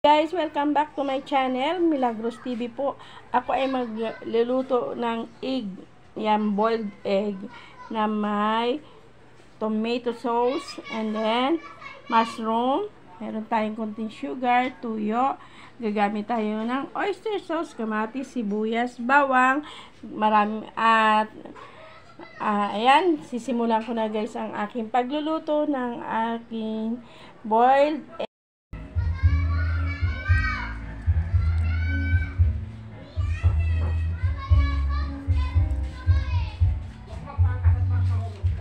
Guys, welcome back to my channel, Milagros TV po. Ako ay magluluto ng egg, yan, boiled egg na may tomato sauce and then mushroom. Meron tayong konting sugar, tuyo. Gagamit tayo ng oyster sauce, kamatis, sibuyas, bawang, marami at ayan, sisimulan ko na guys ang aking pagluluto ng aking boiled egg.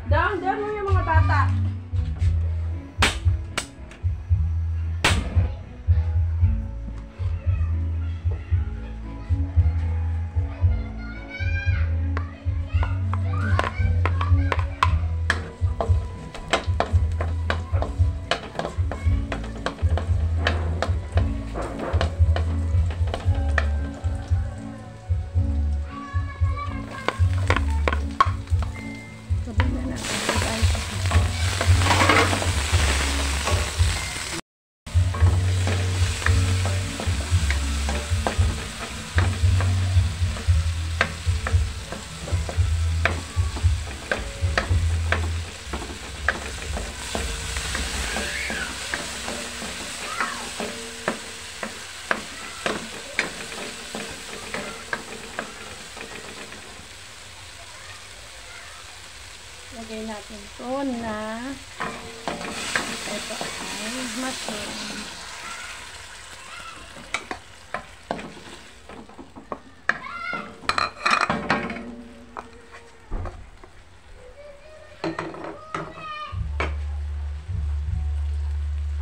Down mo yung mga bata. Lagay natin ito na ito ay mushroom.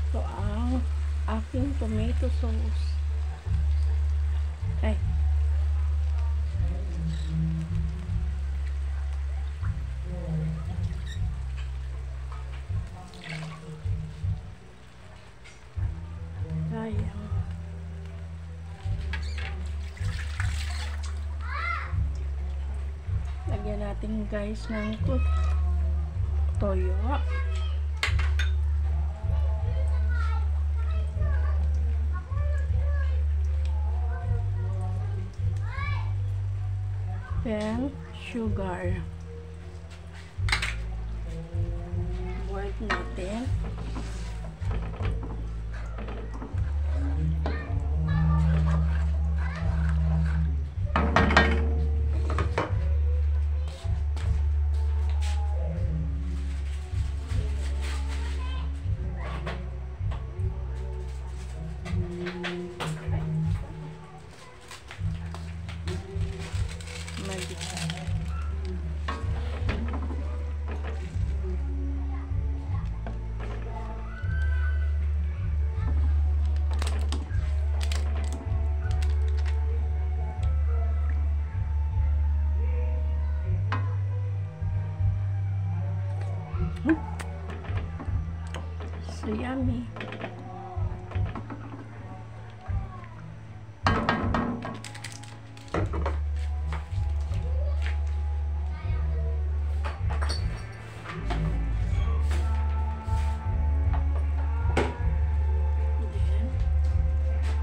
Ito ang aking tomato sauce. Ay. Lagyan natin guys ng toyo. Then sugar. Boil natin. So yummy.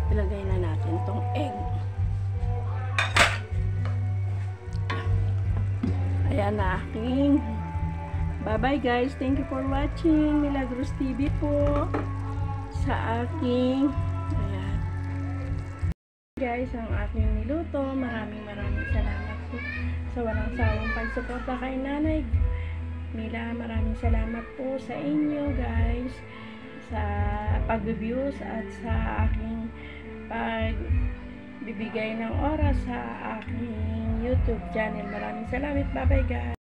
Ilagay na natin tong egg. Ayan na aking. Bye-bye guys. Thank you for watching. Milagros TV po. Sa aking ayan. Guys, ang aking niluto. Maraming salamat po sa walang sawang pagsuporta kay Nanay Mila. Maraming salamat po sa inyo guys. Sa pag-views at sa aking pagbibigay ng oras sa aking YouTube channel. Maraming salamat. Bye-bye guys.